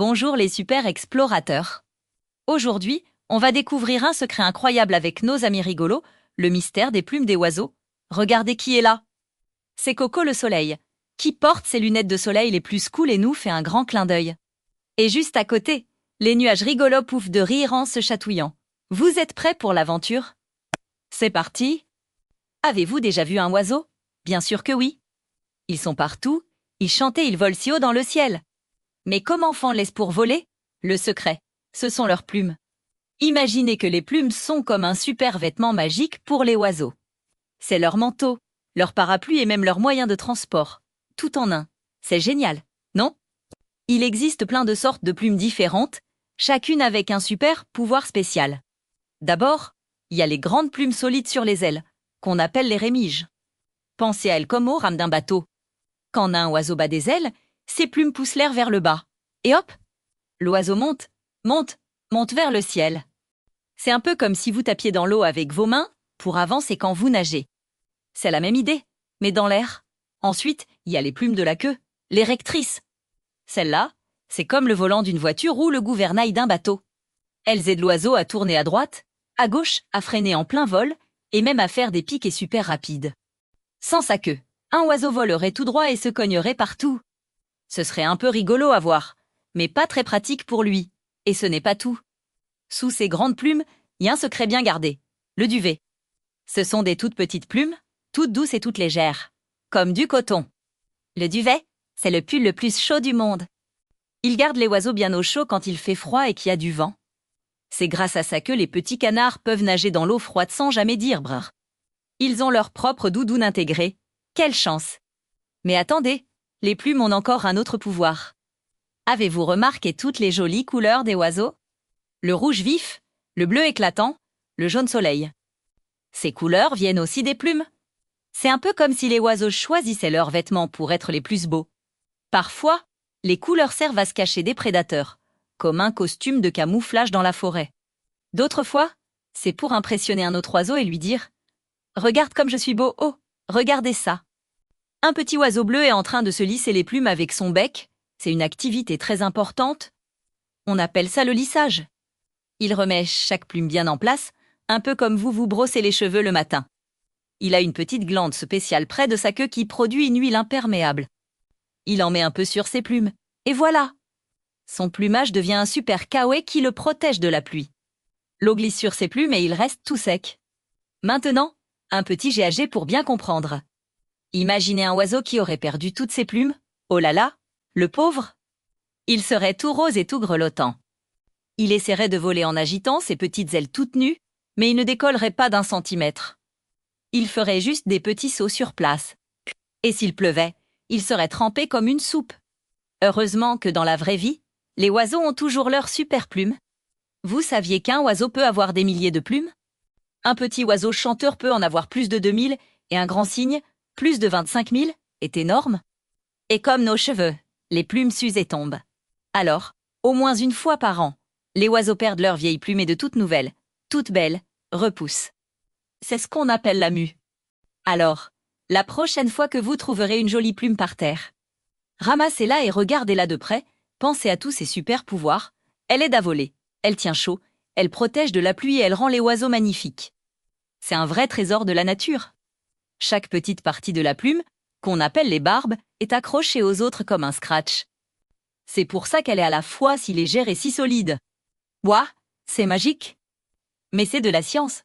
Bonjour les super explorateurs. Aujourd'hui, on va découvrir un secret incroyable avec nos amis rigolos, le mystère des plumes des oiseaux. Regardez qui est là. C'est Coco le soleil, qui porte ses lunettes de soleil les plus cool et nous fait un grand clin d'œil. Et juste à côté, les nuages rigolos pouffent de rire en se chatouillant. Vous êtes prêts pour l'aventure? C'est parti! Avez-vous déjà vu un oiseau? Bien sûr que oui. Ils sont partout, ils chantent et ils volent si haut dans le ciel. Mais comment font-ils pour voler? Le secret, ce sont leurs plumes. Imaginez que les plumes sont comme un super vêtement magique pour les oiseaux. C'est leur manteau, leur parapluie et même leur moyen de transport. Tout en un. C'est génial, non? Il existe plein de sortes de plumes différentes, chacune avec un super pouvoir spécial. D'abord, il y a les grandes plumes solides sur les ailes, qu'on appelle les rémiges. Pensez à elles comme aux rames d'un bateau. Quand un oiseau bat des ailes, ses plumes poussent l'air vers le bas. Et hop, l'oiseau monte, monte vers le ciel. C'est un peu comme si vous tapiez dans l'eau avec vos mains pour avancer quand vous nagez. C'est la même idée, mais dans l'air. Ensuite, il y a les plumes de la queue, les rectrices. Celles-là, c'est comme le volant d'une voiture ou le gouvernail d'un bateau. Elles aident l'oiseau à tourner à droite, à gauche, à freiner en plein vol et même à faire des piques super rapides. Sans sa queue, un oiseau volerait tout droit et se cognerait partout. Ce serait un peu rigolo à voir, mais pas très pratique pour lui. Et ce n'est pas tout. Sous ces grandes plumes, il y a un secret bien gardé, le duvet. Ce sont des toutes petites plumes, toutes douces et toutes légères, comme du coton. Le duvet, c'est le pull le plus chaud du monde. Il garde les oiseaux bien au chaud quand il fait froid et qu'il y a du vent. C'est grâce à ça que les petits canards peuvent nager dans l'eau froide sans jamais dire brrr. Ils ont leur propre doudoune intégrée. Quelle chance! Mais attendez, les plumes ont encore un autre pouvoir. Avez-vous remarqué toutes les jolies couleurs des oiseaux? Le rouge vif, le bleu éclatant, le jaune soleil. Ces couleurs viennent aussi des plumes. C'est un peu comme si les oiseaux choisissaient leurs vêtements pour être les plus beaux. Parfois, les couleurs servent à se cacher des prédateurs, comme un costume de camouflage dans la forêt. D'autres fois, c'est pour impressionner un autre oiseau et lui dire « Regarde comme je suis beau, oh, regardez ça !» Un petit oiseau bleu est en train de se lisser les plumes avec son bec. C'est une activité très importante. On appelle ça le lissage. Il remet chaque plume bien en place, un peu comme vous vous brossez les cheveux le matin. Il a une petite glande spéciale près de sa queue qui produit une huile imperméable. Il en met un peu sur ses plumes, et voilà! Son plumage devient un super kawaii qui le protège de la pluie. L'eau glisse sur ses plumes et il reste tout sec. Maintenant, un petit GAG pour bien comprendre. Imaginez un oiseau qui aurait perdu toutes ses plumes. Oh là là, le pauvre! Il serait tout rose et tout grelottant. Il essaierait de voler en agitant ses petites ailes toutes nues, mais il ne décollerait pas d'un centimètre. Il ferait juste des petits sauts sur place. Et s'il pleuvait, il serait trempé comme une soupe. Heureusement que dans la vraie vie, les oiseaux ont toujours leurs super plumes. Vous saviez qu'un oiseau peut avoir des milliers de plumes? Un petit oiseau chanteur peut en avoir plus de 2000 et un grand cygne, plus de 25 000, est énorme. Et comme nos cheveux, les plumes s'usent et tombent. Alors, au moins une fois par an, les oiseaux perdent leurs vieilles plumes et de toutes nouvelles, toutes belles, repoussent. C'est ce qu'on appelle la mue. Alors, la prochaine fois que vous trouverez une jolie plume par terre, ramassez-la et regardez-la de près, pensez à tous ses super pouvoirs. Elle aide à voler, elle tient chaud, elle protège de la pluie et elle rend les oiseaux magnifiques. C'est un vrai trésor de la nature. Chaque petite partie de la plume, qu'on appelle les barbes, est accrochée aux autres comme un scratch. C'est pour ça qu'elle est à la fois si légère et si solide. Ouah, c'est magique! Mais c'est de la science,